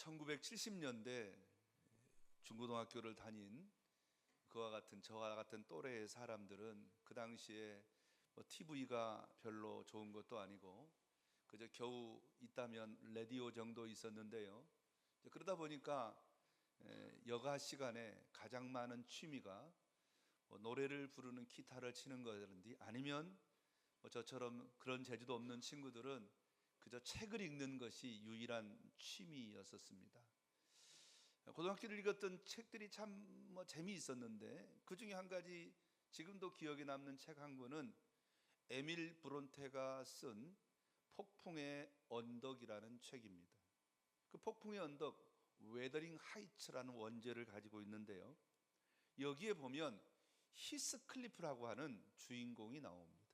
1970년대 중고등학교를 다닌 저와 같은 또래의 사람들은 그 당시에 TV가 별로 좋은 것도 아니고 그저 겨우 있다면 라디오 정도 있었는데요. 그러다 보니까 여가 시간에 가장 많은 취미가 노래를 부르는 기타를 치는 거라든지 아니면 저처럼 그런 재주도 없는 친구들은 그저 책을 읽는 것이 유일한 취미였었습니다. 고등학교를 읽었던 책들이 참 재미있었는데 그 중에 한 가지 지금도 기억에 남는 책 한 권은 에밀 브론테가 쓴 폭풍의 언덕이라는 책입니다. 그 폭풍의 언덕, 웨더링 하이츠라는 원제를 가지고 있는데요. 여기에 보면 히스클리프라고 하는 주인공이 나옵니다.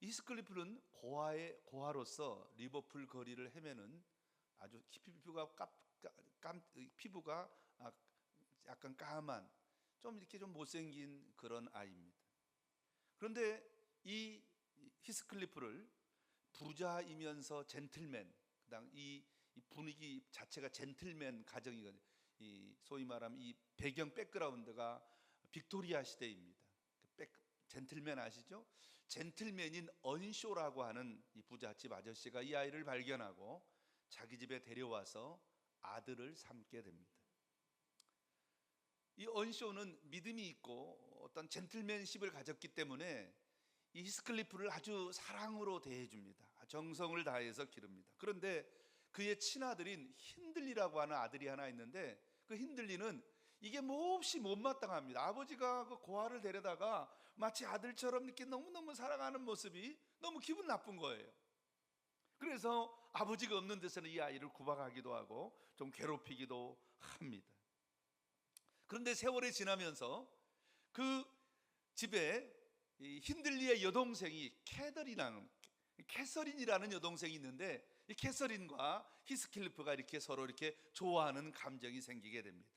히스클리프는 고아로서 리버풀 거리를 헤매는 아주 피부가 약간 까만 좀 이렇게 좀 못생긴 그런 아이입니다. 그런데 이 히스클리프를 부자이면서 젠틀맨, 그다음 이 분위기 자체가 젠틀맨 가정이거든요. 이 소위 말하면 이 배경 백그라운드가 빅토리아 시대입니다. 젠틀맨 아시죠? 젠틀맨인 언쇼라고 하는 이 부잣집 아저씨가 이 아이를 발견하고 자기 집에 데려와서 아들을 삼게 됩니다. 이 언쇼는 믿음이 있고 어떤 젠틀맨십을 가졌기 때문에 이 히스클리프를 아주 사랑으로 대해줍니다. 정성을 다해서 기릅니다. 그런데 그의 친아들인 힌들리라고 하는 아들이 하나 있는데 그 힌들리는 이게 몹시 못마땅합니다. 아버지가 그 고아를 데려다가 마치 아들처럼 이렇게 너무너무 사랑하는 모습이 너무 기분 나쁜 거예요. 그래서 아버지가 없는 데서는 이 아이를 구박하기도 하고 좀 괴롭히기도 합니다. 그런데 세월이 지나면서 그 집에 힌들리의 여동생이 캐서린이라는 여동생이 있는데 이 캐서린과 히스클리프가 이렇게 서로 이렇게 좋아하는 감정이 생기게 됩니다.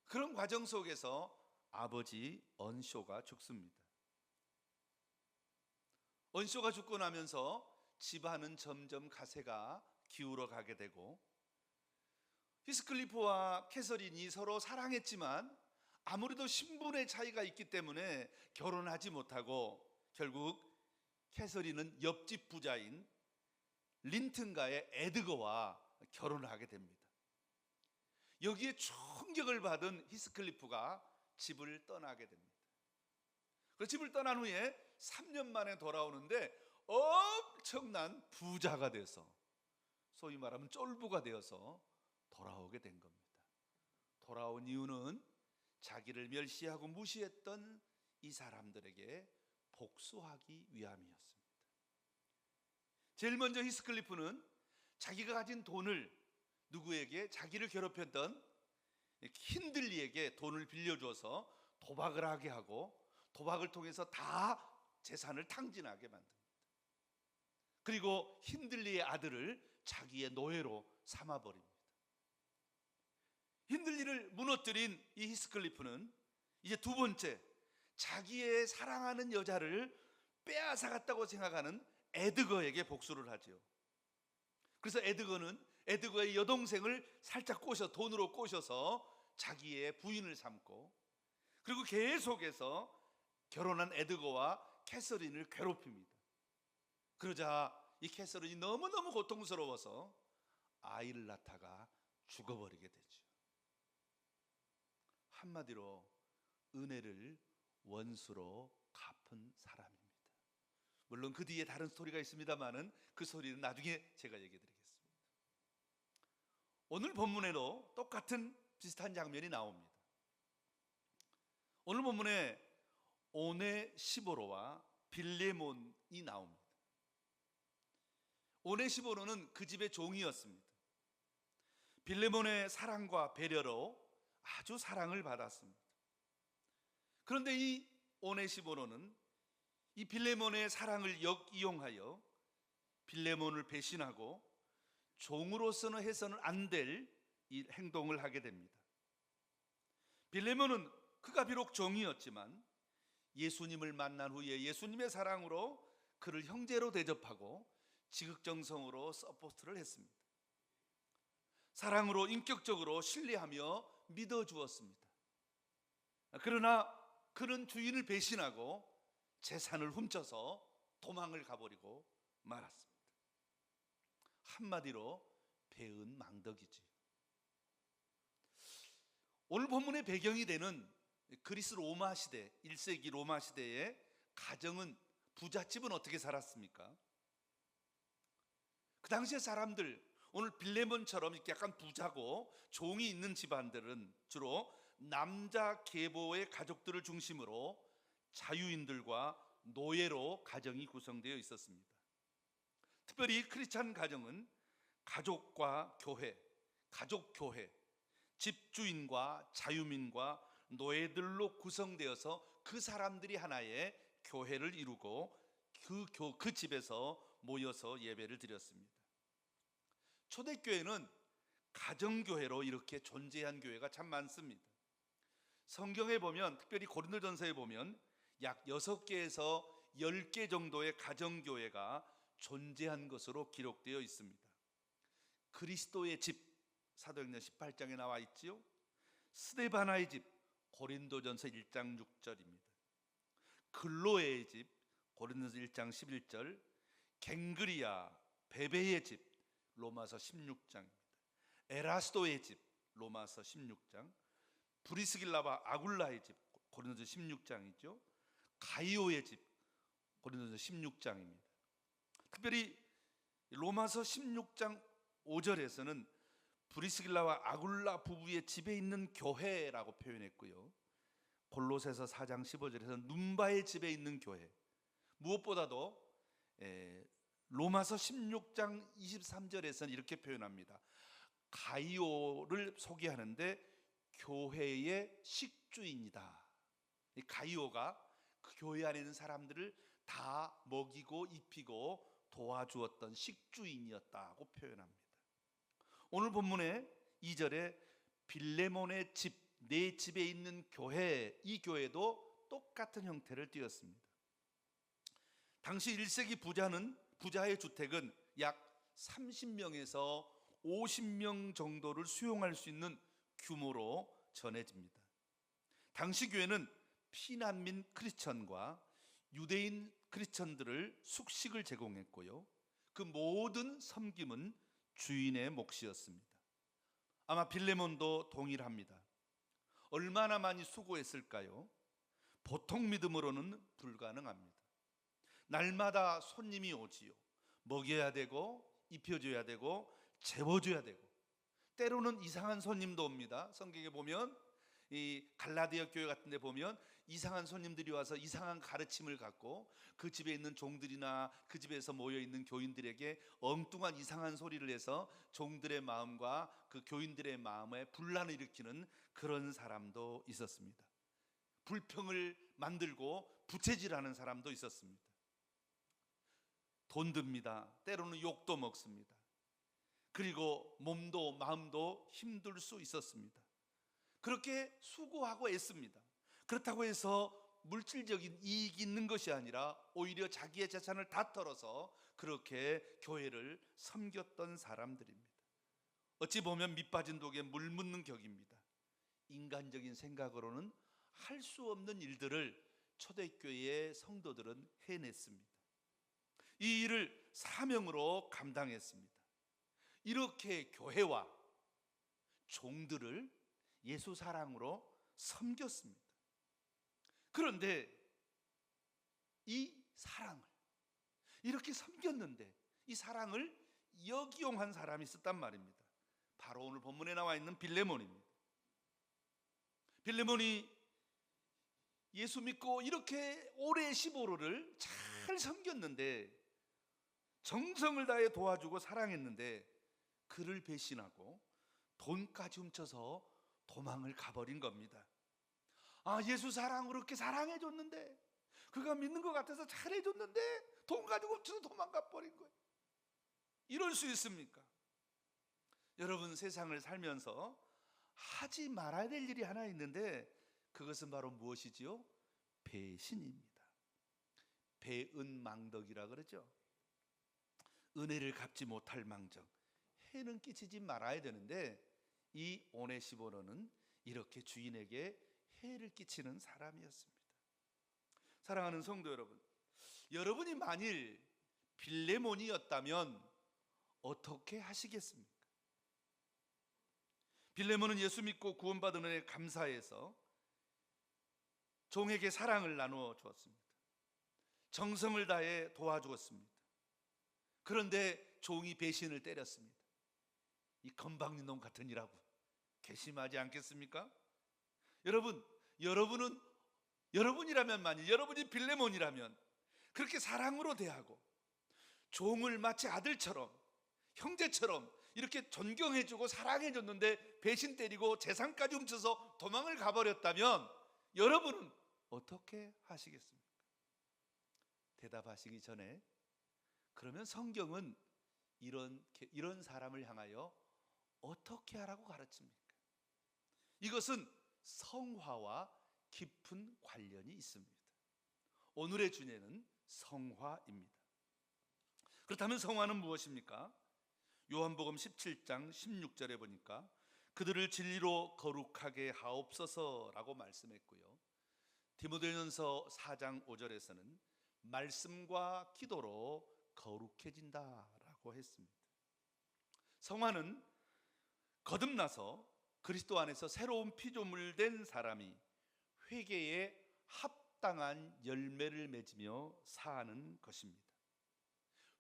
그런 과정 속에서 아버지 언쇼가 죽습니다. 언쇼가 죽고 나면서 집안은 점점 가세가 기울어 가게 되고 히스클리프와 캐서린이 서로 사랑했지만 아무래도 신분의 차이가 있기 때문에 결혼하지 못하고 결국 캐서린은 옆집 부자인 린튼가의 에드거와 결혼을 하게 됩니다. 여기에 충격을 받은 히스클리프가 집을 떠나게 됩니다. 그 집을 떠난 후에 3년 만에 돌아오는데 엄청난 부자가 돼서 소위 말하면 쫄부가 되어서 돌아오게 된 겁니다. 돌아온 이유는 자기를 멸시하고 무시했던 이 사람들에게 복수하기 위함이었습니다. 제일 먼저 히스클리프는 자기가 가진 돈을 누구에게 자기를 괴롭혔던 힌들리에게 돈을 빌려줘서 도박을 하게 하고 도박을 통해서 다 재산을 탕진하게 만듭니다. 그리고 힌들리의 아들을 자기의 노예로 삼아버립니다. 힌들리를 무너뜨린 이 히스클리프는 이제 두 번째, 자기의 사랑하는 여자를 빼앗아갔다고 생각하는 에드거에게 복수를 하죠. 그래서 에드거의 여동생을 살짝 돈으로 꼬셔서 자기의 부인을 삼고 그리고 계속해서 결혼한 에드거와 캐서린을 괴롭힙니다. 그러자 이 캐서린이 너무너무 고통스러워서 아이를 낳다가 죽어버리게 되죠. 한마디로 은혜를 원수로 갚은 사람입니다. 물론 그 뒤에 다른 스토리가 있습니다만은 그 스토리는 나중에 제가 얘기해 드리겠습니다. 오늘 본문에도 똑같은 비슷한 장면이 나옵니다. 오늘 본문에 오네시보로와 빌레몬이 나옵니다. 오네시보로는 그 집의 종이었습니다. 빌레몬의 사랑과 배려로 아주 사랑을 받았습니다. 그런데 이 오네시보로는 이 빌레몬의 사랑을 역이용하여 빌레몬을 배신하고 종으로서는 해서는 안 될 이 행동을 하게 됩니다. 빌레몬은 그가 비록 종이었지만 예수님을 만난 후에 예수님의 사랑으로 그를 형제로 대접하고 지극정성으로 서포트를 했습니다. 사랑으로 인격적으로 신뢰하며 믿어주었습니다. 그러나 그는 주인을 배신하고 재산을 훔쳐서 도망을 가버리고 말았습니다. 한마디로 배은망덕이지. 오늘 본문의 배경이 되는 그리스 로마 시대, 1세기 로마 시대의 가정은, 부잣집은 어떻게 살았습니까? 그 당시의 사람들, 오늘 빌레몬처럼 이렇게 약간 부자고 종이 있는 집안들은 주로 남자 계보의 가족들을 중심으로 자유인들과 노예로 가정이 구성되어 있었습니다. 특별히 크리스찬 가정은 가족과 교회, 가족교회, 집주인과 자유민과 노예들로 구성되어서 그 사람들이 하나의 교회를 이루고 그 집에서 모여서 예배를 드렸습니다. 초대교회는 가정교회로 이렇게 존재한 교회가 참 많습니다. 성경에 보면, 특별히 고린도전서에 보면 약 6개에서 10개 정도의 가정교회가 존재한 것으로 기록되어 있습니다. 그리스도의 집, 사도행전 18장에 나와 있지요. 스데바나의 집, 고린도전서 1장 6절입니다. 글로에의 집, 고린도전서 1장 11절, 갱그리아, 베베의 집, 로마서 16장입니다. 에라스도의 집, 로마서 16장, 브리스길라와 아굴라의 집, 고린도전서 16장이죠. 가이오의 집, 고린도전서 16장입니다. 특별히 로마서 16장 5절에서는 브리스길라와 아굴라 부부의 집에 있는 교회라고 표현했고요. 골로새서 4장 15절에서는 눈바의 집에 있는 교회, 무엇보다도 로마서 16장 23절에서는 이렇게 표현합니다. 가이오를 소개하는데 교회의 식주인이다. 이 가이오가 그 교회 안에 있는 사람들을 다 먹이고 입히고 도와주었던 식주인이었다고 표현합니다. 오늘 본문의 2절에 빌레몬의 집, 내 집에 있는 교회, 이 교회도 똑같은 형태를 띄었습니다. 당시 1세기 부자의 주택은 약 30명에서 50명 정도를 수용할 수 있는 규모로 전해집니다. 당시 교회는 피난민 크리스천과 유대인 크리스천들을 숙식을 제공했고요. 그 모든 섬김은 주인의 몫이었습니다. 아마 빌레몬도 동일합니다. 얼마나 많이 수고했을까요? 보통 믿음으로는 불가능합니다. 날마다 손님이 오지요. 먹여야 되고 입혀줘야 되고 재워줘야 되고, 때로는 이상한 손님도 옵니다. 성경에 보면 이 갈라디아 교회 같은 데 보면 이상한 손님들이 와서 이상한 가르침을 갖고 그 집에 있는 종들이나 그 집에서 모여있는 교인들에게 엉뚱한 이상한 소리를 해서 종들의 마음과 그 교인들의 마음에 분란을 일으키는 그런 사람도 있었습니다. 불평을 만들고 부채질하는 사람도 있었습니다. 돈 듭니다. 때로는 욕도 먹습니다. 그리고 몸도 마음도 힘들 수 있었습니다. 그렇게 수고하고 애씁니다. 그렇다고 해서 물질적인 이익이 있는 것이 아니라 오히려 자기의 재산을 다 털어서 그렇게 교회를 섬겼던 사람들입니다. 어찌 보면 밑빠진 독에 물 묻는 격입니다. 인간적인 생각으로는 할 수 없는 일들을 초대교회의 성도들은 해냈습니다. 이 일을 사명으로 감당했습니다. 이렇게 교회와 종들을 예수 사랑으로 섬겼습니다. 그런데 이 사랑을 이렇게 섬겼는데 이 사랑을 역이용한 사람이 있었단 말입니다. 바로 오늘 본문에 나와 있는 빌레몬입니다. 빌레몬이 예수 믿고 이렇게 오래 15로를 잘 섬겼는데, 정성을 다해 도와주고 사랑했는데 그를 배신하고 돈까지 훔쳐서 도망을 가버린 겁니다. 아, 예수 사랑으로 그렇게 사랑해줬는데, 그가 믿는 것 같아서 잘해줬는데 돈 가지고 훔쳐서 도망가 버린 거예요. 이럴 수 있습니까? 여러분, 세상을 살면서 하지 말아야 될 일이 하나 있는데 그것은 바로 무엇이지요? 배신입니다. 배은망덕이라 그러죠. 은혜를 갚지 못할 망정, 해는 끼치지 말아야 되는데 이 오네시모로는 이렇게 주인에게 해를 끼치는 사람이었습니다. 사랑하는 성도 여러분, 여러분이 만일 빌레몬이었다면 어떻게 하시겠습니까? 빌레몬은 예수 믿고 구원받은 은혜에 감사해서 종에게 사랑을 나누어 주었습니다. 정성을 다해 도와주었습니다. 그런데 종이 배신을 때렸습니다. 이 건방진 놈 같으니라고 괘씸하지 않겠습니까? 여러분이라면, 만일 여러분이 빌레몬이라면 그렇게 사랑으로 대하고 종을 마치 아들처럼, 형제처럼 이렇게 존경해주고 사랑해줬는데 배신 때리고 재산까지 훔쳐서 도망을 가버렸다면 여러분은 어떻게 하시겠습니까? 대답하시기 전에, 그러면 성경은 이런 사람을 향하여 어떻게 하라고 가르칩니까? 이것은 성화와 깊은 관련이 있습니다. 오늘의 주제는 성화입니다. 그렇다면 성화는 무엇입니까? 요한복음 17장 16절에 보니까 그들을 진리로 거룩하게 하옵소서라고 말씀했고요, 디모데전서 4장 5절에서는 말씀과 기도로 거룩해진다라고 했습니다. 성화는 거듭나서 그리스도 안에서 새로운 피조물 된 사람이 회개에 합당한 열매를 맺으며 사는 것입니다.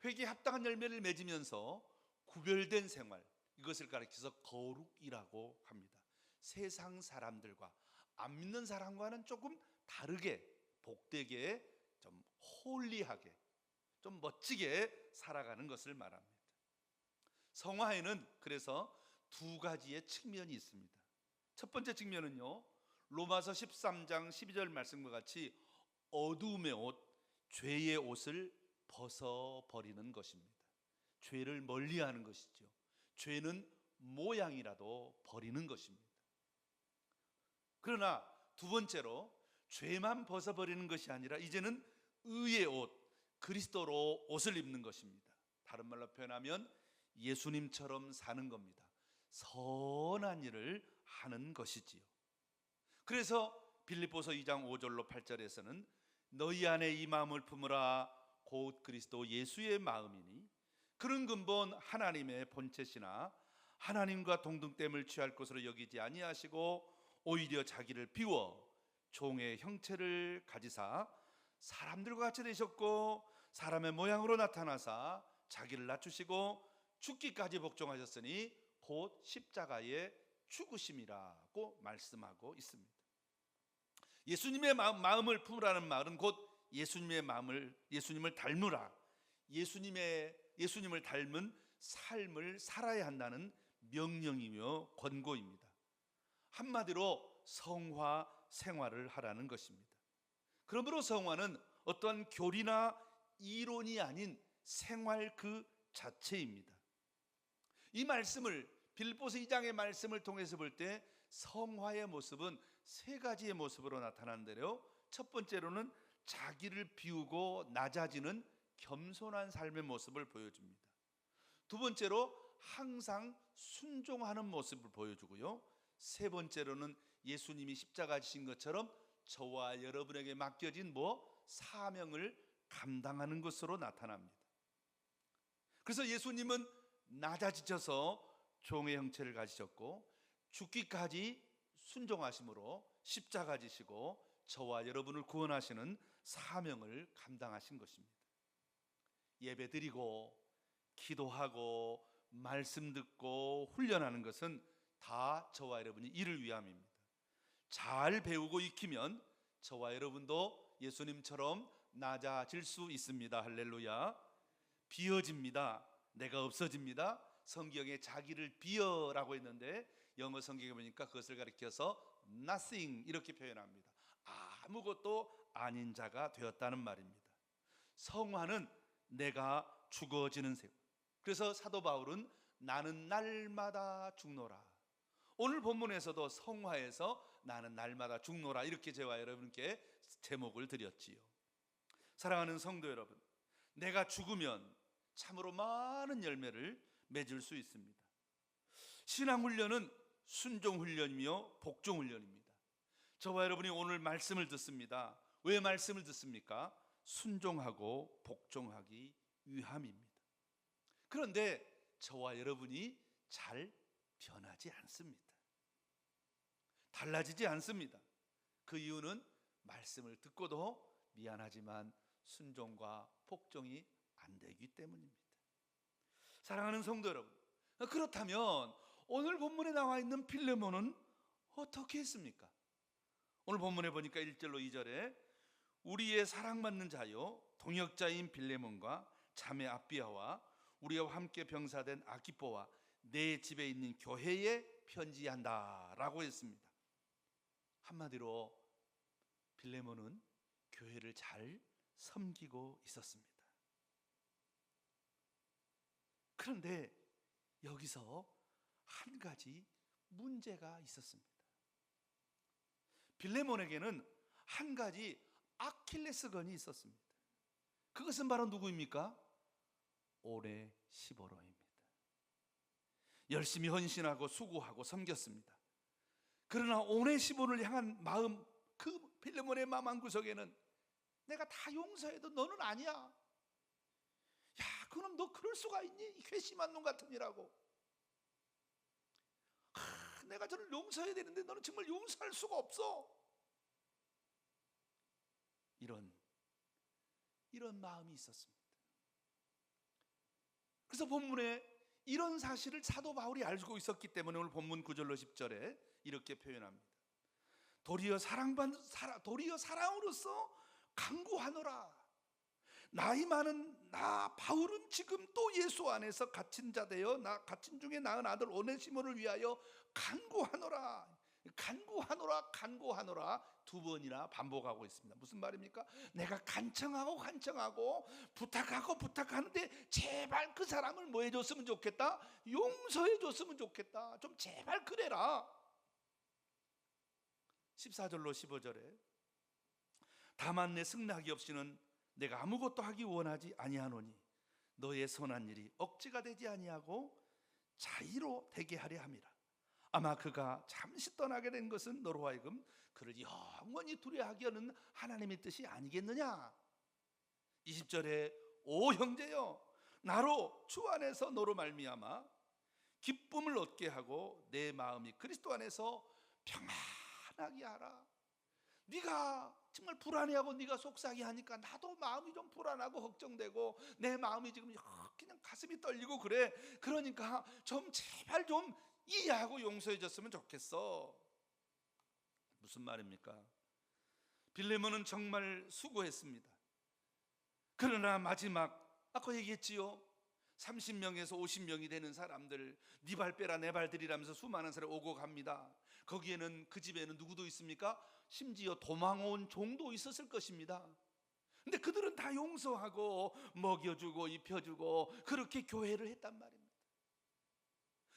회개에 합당한 열매를 맺으면서 구별된 생활, 이것을 가리켜서 거룩이라고 합니다. 세상 사람들과, 안 믿는 사람과는 조금 다르게, 복되게, 좀 홀리하게, 좀 멋지게 살아가는 것을 말합니다. 성화에는 그래서 두 가지의 측면이 있습니다. 첫 번째 측면은요, 로마서 13장 12절 말씀과 같이 어두움의 옷, 죄의 옷을 벗어버리는 것입니다. 죄를 멀리하는 것이죠. 죄는 모양이라도 버리는 것입니다. 그러나 두 번째로 죄만 벗어버리는 것이 아니라 이제는 의의 옷, 그리스도로 옷을 입는 것입니다. 다른 말로 표현하면 예수님처럼 사는 겁니다. 선한 일을 하는 것이지요. 그래서 빌립보서 2장 5절로 8절에서는 너희 안에 이 마음을 품으라, 곧 그리스도 예수의 마음이니 그런 근본 하나님의 본체시나 하나님과 동등됨을 취할 것으로 여기지 아니하시고 오히려 자기를 비워 종의 형체를 가지사 사람들과 같이 되셨고 사람의 모양으로 나타나사 자기를 낮추시고 죽기까지 복종하셨으니 곧 십자가의 죽으심이라고 말씀하고 있습니다. 예수님의 마음을 품으라는 말은 곧 예수님을 닮으라, 예수님을 닮은 삶을 살아야 한다는 명령이며 권고입니다. 한마디로 성화 생활을 하라는 것입니다. 그러므로 성화는 어떠한 교리나 이론이 아닌 생활 그 자체입니다. 이 말씀을, 빌립보서 2장의 말씀을 통해서 볼 때 성화의 모습은 세 가지의 모습으로 나타나는데요, 첫 번째로는 자기를 비우고 낮아지는 겸손한 삶의 모습을 보여줍니다. 두 번째로 항상 순종하는 모습을 보여주고요, 세 번째로는 예수님이 십자가 지신 것처럼 저와 여러분에게 맡겨진 사명을 감당하는 것으로 나타납니다. 그래서 예수님은 낮아지셔서 종의 형체를 가지셨고 죽기까지 순종하심으로 십자가 지시고 저와 여러분을 구원하시는 사명을 감당하신 것입니다. 예배드리고 기도하고 말씀 듣고 훈련하는 것은 다 저와 여러분이 이를 위함입니다. 잘 배우고 익히면 저와 여러분도 예수님처럼 낮아질 수 있습니다. 할렐루야. 비어집니다. 내가 없어집니다. 성경에 자기를 비어라고 했는데 영어 성경에 보니까 그것을 가리켜서 nothing 이렇게 표현합니다. 아무것도 아닌 자가 되었다는 말입니다. 성화는 내가 죽어지는 생활. 그래서 사도 바울은 나는 날마다 죽노라. 오늘 본문에서도 성화에서 나는 날마다 죽노라 이렇게 저와 여러분께 제목을 드렸지요. 사랑하는 성도 여러분, 내가 죽으면 참으로 많은 열매를 맺을 수 있습니다. 신앙훈련은 순종훈련이며 복종훈련입니다. 저와 여러분이 오늘 말씀을 듣습니다. 왜 말씀을 듣습니까? 순종하고 복종하기 위함입니다. 그런데 저와 여러분이 잘 변하지 않습니다. 달라지지 않습니다. 그 이유는 말씀을 듣고도 미안하지만 순종과 복종이 안 되기 때문입니다. 사랑하는 성도 여러분, 그렇다면 오늘 본문에 나와 있는 빌레몬은 어떻게 했습니까? 오늘 본문에 보니까 1절로 2절에 우리의 사랑받는 자요 동역자인 빌레몬과 자매 아비아와 우리와 함께 병사된 아기뽀와 내 집에 있는 교회에 편지한다 라고 했습니다. 한마디로 빌레몬은 교회를 잘 섬기고 있었습니다. 그런데 여기서 한 가지 문제가 있었습니다. 빌레몬에게는 한 가지 아킬레스건이 있었습니다. 그것은 바로 누구입니까? 오네시모로입니다. 열심히 헌신하고 수고하고 섬겼습니다. 그러나 오네시모를 향한 마음, 그 빌레몬의 마음 한구석에는 내가 다 용서해도 너는 아니야. 야, 그럼 너 그럴 수가 있니? 이 괘씸한 놈 같으니라고. 내가 저를 용서해야 되는데 너는 정말 용서할 수가 없어. 이런 마음이 있었습니다. 그래서 본문에 이런 사실을 사도 바울이 알고 있었기 때문에 오늘 본문 9절로 10절에 이렇게 표현합니다. 도리어 사랑으로서 강구하노라. 나이 많은 나 바울은 지금 또 예수 안에서 갇힌 자 되어 갇힌 중에 낳은 아들 오네시모를 위하여 간구하노라. 간구하노라 두 번이나 반복하고 있습니다. 무슨 말입니까? 내가 간청하고 부탁하는데 제발 그 사람을 뭐 해줬으면 좋겠다? 용서해줬으면 좋겠다. 좀 제발 그래라. 14절로 15절에 다만 내 승낙이 없이는 내가 아무것도 하기 원하지 아니하노니 너의 선한 일이 억지가 되지 아니하고 자의로 되게 하려 함이라. 아마 그가 잠시 떠나게 된 것은 너로 하여금 그를 영원히 두려워하게 하는 하나님의 뜻이 아니겠느냐. 20절에 오 형제여 나로 주 안에서 너로 말미암아 기쁨을 얻게 하고 내 마음이 그리스도 안에서 평안하게 하라. 네가 정말 불안해하고 네가 속상해 하니까 나도 마음이 좀 불안하고 걱정되고 내 마음이 지금 그냥 가슴이 떨리고 그래. 그러니까 좀 제발 좀 이해하고 용서해 줬으면 좋겠어. 무슨 말입니까? 빌레몬은 정말 수고했습니다. 그러나 마지막 아까 얘기했지요. 30명에서 50명이 되는 사람들 네 발 빼라 내 발 들이라면서 수많은 사람이 오고 갑니다. 거기에는 그 집에는 누구도 있습니까? 심지어 도망온 종도 있었을 것입니다. 근데 그들은 다 용서하고 먹여주고 입혀주고 그렇게 교회를 했단 말입니다.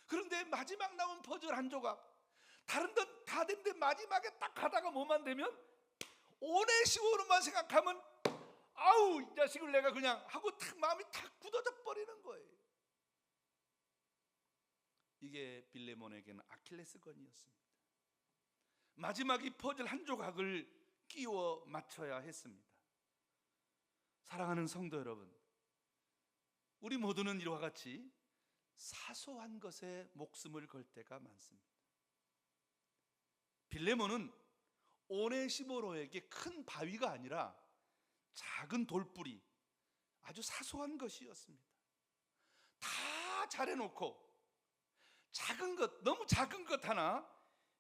그런데 마지막 남은 퍼즐 한 조각, 다른 건 다 됐는데 마지막에 딱 가다가 뭐만 되면 오네시모로만 생각하면 아우 이 자식을 내가 그냥 하고 탁 마음이 탁 굳어져 버리는 거예요. 이게 빌레몬에게는 아킬레스건이었습니다. 마지막 이 퍼즐 한 조각을 끼워 맞춰야 했습니다. 사랑하는 성도 여러분, 우리 모두는 이와 같이 사소한 것에 목숨을 걸 때가 많습니다. 빌레몬은 오네시모로에게 큰 바위가 아니라 작은 돌뿌리, 아주 사소한 것이었습니다. 다 잘해놓고 작은 것, 너무 작은 것 하나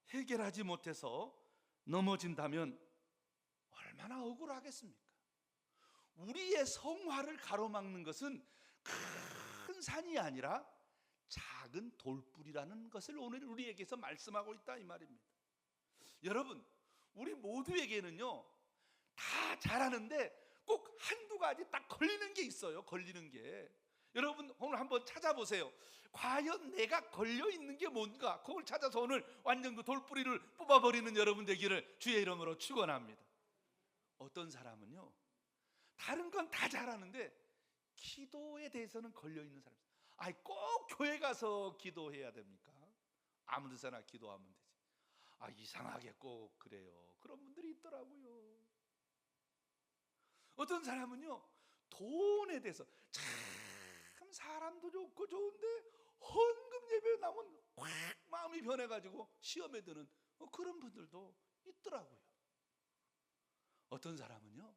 해결하지 못해서 넘어진다면 얼마나 억울하겠습니까? 우리의 성화를 가로막는 것은 큰 산이 아니라 작은 돌뿌리라는 것을 오늘 우리에게서 말씀하고 있다 이 말입니다. 여러분, 우리 모두에게는요 다 잘하는데 꼭 한두 가지 딱 걸리는 게 있어요. 걸리는 게. 여러분 오늘 한번 찾아보세요. 과연 내가 걸려있는 게 뭔가 그걸 찾아서 오늘 완전 그 돌뿌리를 뽑아버리는 여러분 되기를 주의 이름으로 축원합니다. 어떤 사람은요 다른 건 다 잘하는데 기도에 대해서는 걸려있는 사람. 아니 꼭 교회 가서 기도해야 됩니까? 아무 데서나 기도하면 되지. 이상하게 꼭 그래요. 그런 분들이 있더라고요. 어떤 사람은요, 돈에 대해서 참 사람도 좋고 좋은데 헌금 예배에 나면 확 마음이 변해가지고 시험에 드는 그런 분들도 있더라고요. 어떤 사람은요,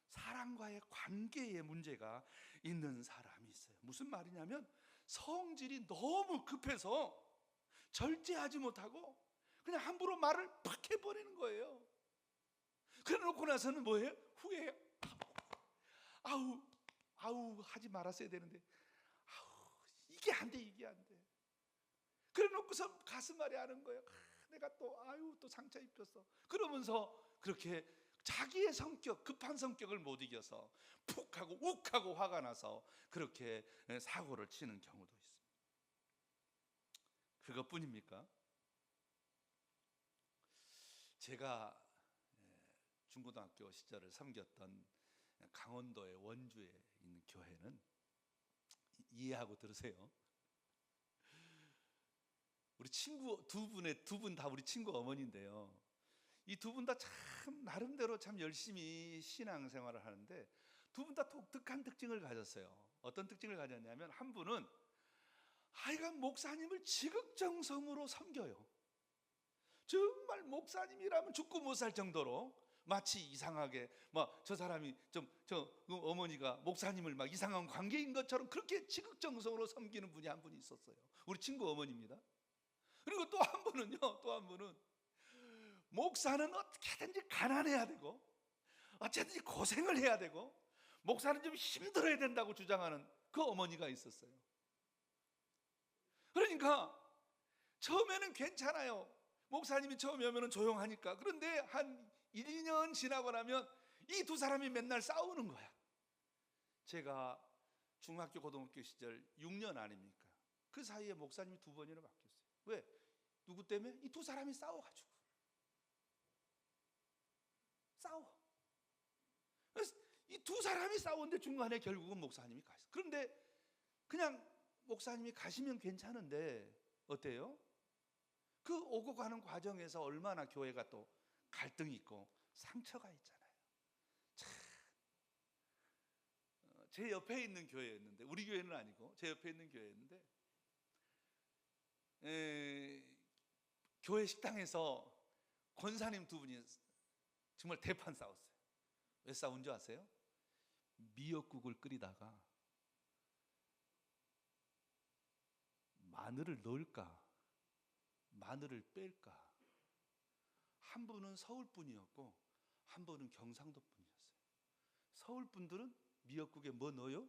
사람과의 관계에 문제가 있는 사람이 있어요. 무슨 말이냐면 성질이 너무 급해서 절제하지 못하고 그냥 함부로 말을 팍 해버리는 거예요. 그래 놓고 나서는 뭐예요? 후회해요. 아우 하지 말았어야 되는데 이게 안 돼, 이게 안 돼. 그래 놓고서 가슴 아래 하는 거예요. 내가 또 상처 입혔어. 그러면서 그렇게 자기의 성격, 급한 성격을 못 이겨서 푹 하고 욱하고 화가 나서 그렇게 사고를 치는 경우도 있습니다. 그것뿐입니까? 제가 중고등학교 시절을 섬겼던 강원도의 원주에 있는 교회는, 이해하고 들으세요, 우리 친구 두 분 다 우리 친구 어머니인데요, 이 두 분 다 참 나름대로 참 열심히 신앙생활을 하는데 두 분 다 독특한 특징을 가졌어요. 어떤 특징을 가졌냐면, 한 분은 하여간 목사님을 지극정성으로 섬겨요. 정말 목사님이라면 죽고 못 살 정도로, 마치 이상하게 저 사람이 어머니가 목사님을 막 이상한 관계인 것처럼 그렇게 지극정성으로 섬기는 분이 한 분이 있었어요. 우리 친구 어머니입니다. 그리고 또 한 분은 목사는 어떻게든지 가난해야 되고 어쨌든지 고생을 해야 되고 목사는 좀 힘들어야 된다고 주장하는 그 어머니가 있었어요. 그러니까 처음에는 괜찮아요. 목사님이 처음에 오면 조용하니까. 그런데 한 1, 2년 지나고 나면 이 두 사람이 맨날 싸우는 거야. 제가 중학교 고등학교 시절 6년 아닙니까? 그 사이에 목사님이 2번이나 바뀌었어요. 왜? 누구 때문에? 이 두 사람이 싸워가지고. 싸워. 그래서 이 두 사람이 싸우는데 중간에 결국은 목사님이 가셨어요. 그런데 그냥 목사님이 가시면 괜찮은데 어때요? 그 오고 가는 과정에서 얼마나 교회가 또 갈등이 있고 상처가 있잖아요. 참, 제 옆에 있는 교회였는데, 우리 교회는 아니고 제 옆에 있는 교회였는데, 교회 식당에서 권사님 두 분이 정말 대판 싸웠어요. 왜 싸운 줄 아세요? 미역국을 끓이다가 마늘을 넣을까 마늘을 뺄까. 한 분은 서울 분이었고 한 분은 경상도 분이었어요. 서울 분들은 미역국에 뭐 넣어요?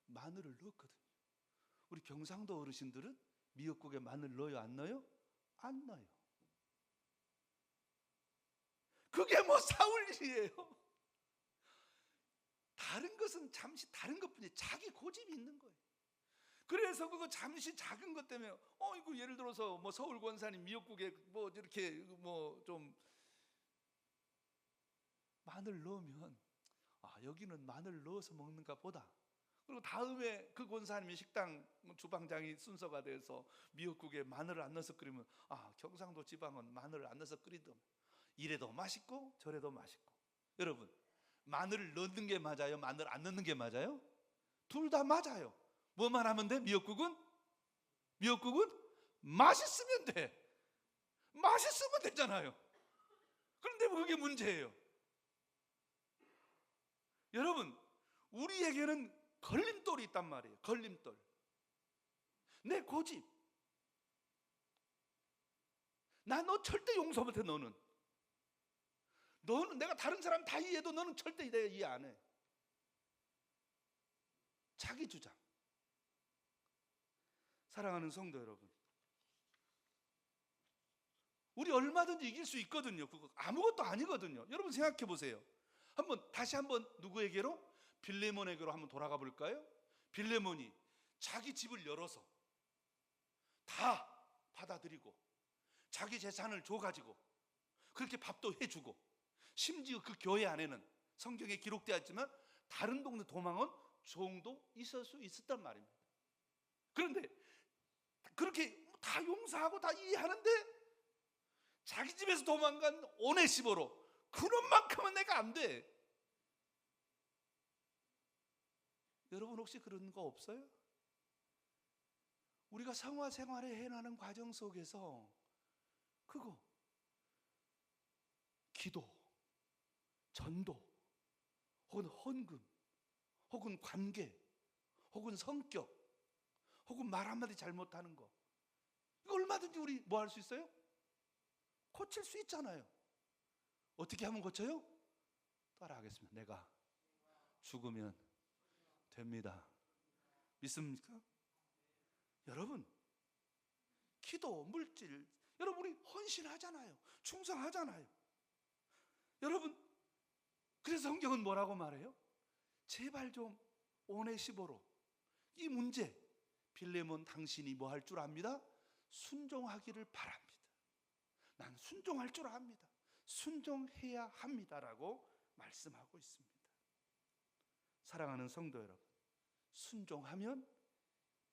마늘을 넣거든요. 우리 경상도 어르신들은 미역국에 마늘 넣어요, 안 넣어요? 안 넣어요. 그게 뭐 싸울 일이에요? 다른 것은 잠시 다른 것뿐이지 자기 고집이 있는 거예요. 그래서 그거 잠시 작은 것 때문에 이거 예를 들어서 서울 권사님 미역국에 이렇게 좀 마늘 넣으면 여기는 마늘 넣어서 먹는가 보다. 그리고 다음에 그 권사님이 식당 주방장이 순서가 돼서 미역국에 마늘을 안 넣어서 끓이면 경상도 지방은 마늘을 안 넣어서 끓이던 이래도 맛있고 저래도 맛있고. 여러분, 마늘을 넣는 게 맞아요? 마늘 안 넣는 게 맞아요? 둘 다 맞아요. 뭐만 하면 돼? 미역국은 맛있으면 돼. 맛있으면 되잖아요. 그런데 그게 문제예요. 여러분, 우리에게는 걸림돌이 있단 말이에요. 걸림돌. 내 고집. 나 너 절대 용서 못해. 너는 내가 다른 사람 다 이해해도 너는 절대 이해 안 해. 자기 주장. 사랑하는 성도 여러분, 우리 얼마든지 이길 수 있거든요. 그거 아무것도 아니거든요. 여러분 생각해 보세요. 다시 한번 누구에게로? 빌레몬에게로 한번 돌아가 볼까요? 빌레몬이 자기 집을 열어서 다 받아들이고 자기 재산을 줘가지고 그렇게 밥도 해주고, 심지어 그 교회 안에는 성경에 기록되어 있지만 다른 동네 도망은 종도 있을 수 있었단 말입니다. 그런데 그렇게 다 용서하고 다 이해하는데 자기 집에서 도망간 오네시모로 그놈만큼은 내가 안 돼. 여러분 혹시 그런 거 없어요? 우리가 성화 생활을 해나가는 과정 속에서 그거 기도, 전도, 혹은 헌금, 혹은 관계, 혹은 성격, 혹은 말 한마디 잘못하는 거, 이거 얼마든지 우리 뭐 할 수 있어요? 고칠 수 있잖아요. 어떻게 하면 고쳐요? 따라하겠습니다. 내가 죽으면 됩니다. 믿습니까? 여러분, 기도, 물질, 여러분 우리 헌신하잖아요. 충성하잖아요. 여러분, 그래서 성경은 뭐라고 말해요? 제발 좀 오네시모로 이 문제, 빌레몬 당신이 뭐 할 줄 압니다? 순종하기를 바랍니다. 난 순종할 줄 압니다. 순종해야 합니다라고 말씀하고 있습니다. 사랑하는 성도 여러분, 순종하면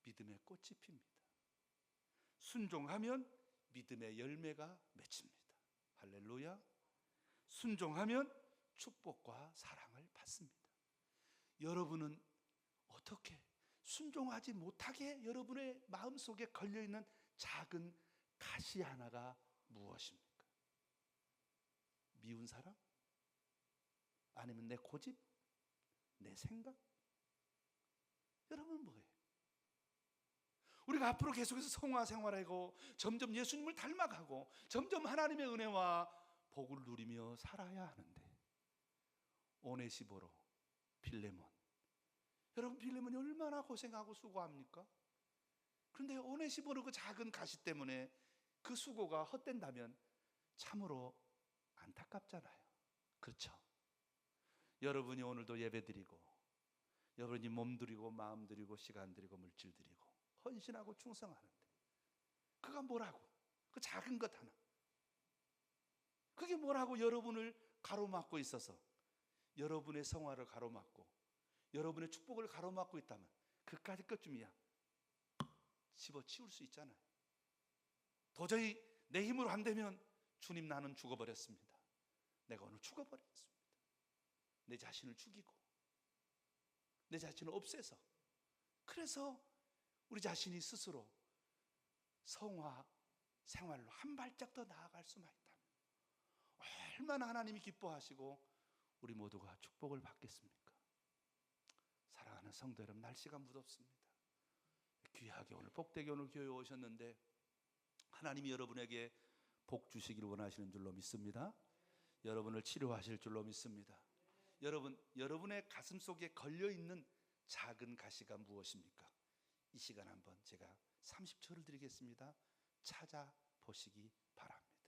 믿음의 꽃이 핍니다. 순종하면 믿음의 열매가 맺힙니다. 할렐루야. 순종하면 축복과 사랑을 받습니다. 여러분은 어떻게 순종하지 못하게 여러분의 마음속에 걸려있는 작은 가시 하나가 무엇입니까? 미운 사람? 아니면 내 고집? 내 생각? 여러분 뭐예요? 우리가 앞으로 계속해서 성화 생활하고 점점 예수님을 닮아가고 점점 하나님의 은혜와 복을 누리며 살아야 하는데 오네시모로, 빌레몬, 여러분 빌레몬이 얼마나 고생하고 수고합니까? 그런데 오네시모로 그 작은 가시 때문에 그 수고가 헛된다면 참으로 안타깝잖아요. 그렇죠? 여러분이 오늘도 예배드리고 여러분이 몸드리고 마음드리고 시간드리고 물질드리고 헌신하고 충성하는데 그가 뭐라고? 그 작은 것 하나, 그게 뭐라고 여러분을 가로막고 있어서 여러분의 성화를 가로막고 여러분의 축복을 가로막고 있다면 그까짓 것쯤이야 집어치울 수 있잖아요. 도저히 내 힘으로 안 되면 주님 나는 죽어버렸습니다. 내가 오늘 죽어버렸습니다. 내 자신을 죽이고 내 자신을 없애서, 그래서 우리 자신이 스스로 성화 생활로 한 발짝 더 나아갈 수만 있다면 얼마나 하나님이 기뻐하시고 우리 모두가 축복을 받겠습니까? 사랑하는 성도 여러분, 날씨가 무덥습니다. 귀하게 오늘 복되게 오늘 교회에 오셨는데 하나님이 여러분에게 복 주시기를 원하시는 줄로 믿습니다. 여러분을 치료하실 줄로 믿습니다. 여러분, 여러분의 가슴 속에 걸려있는 작은 가시가 무엇입니까? 이 시간 한번 제가 30초를 드리겠습니다. 찾아보시기 바랍니다.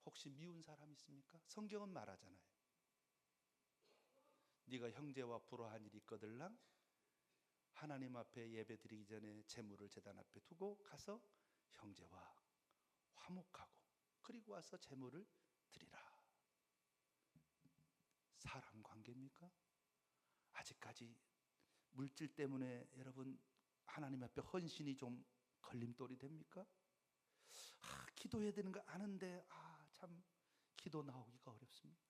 혹시 미운 사람 있습니까? 성경은 말하잖아요. 네가 형제와 불화한 일이 있거들랑 하나님 앞에 예배 드리기 전에 제물을 제단 앞에 두고 가서 형제와 화목하고 그리고 와서 제물을 드리라. 사람 관계입니까? 아직까지 물질 때문에 여러분 하나님 앞에 헌신이 좀 걸림돌이 됩니까? 기도해야 되는 거 아는데 참 기도 나오기가 어렵습니까?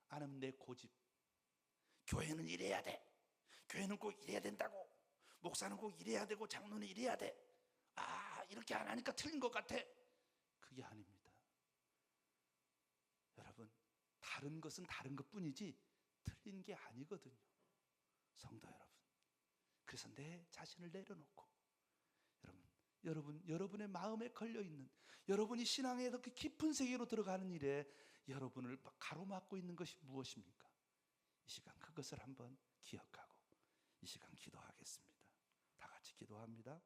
아니면 내 고집, 교회는 이래야 돼, 교회는 꼭 이래야 된다고, 목사는 꼭 이래야 되고 장로는 이래야 돼, 이렇게 안 하니까 틀린 것 같아. 그게 아닙니다. 여러분, 다른 것은 다른 것뿐이지 틀린 게 아니거든요. 성도 여러분, 그래서 내 자신을 내려놓고 여러분의 마음에 걸려있는, 여러분이 신앙의 그 깊은 세계로 들어가는 일에 여러분을 가로막고 있는 것이 무엇입니까? 이 시간 그것을 한번 기억하고 이 시간 기도하겠습니다. 다 같이 기도합니다.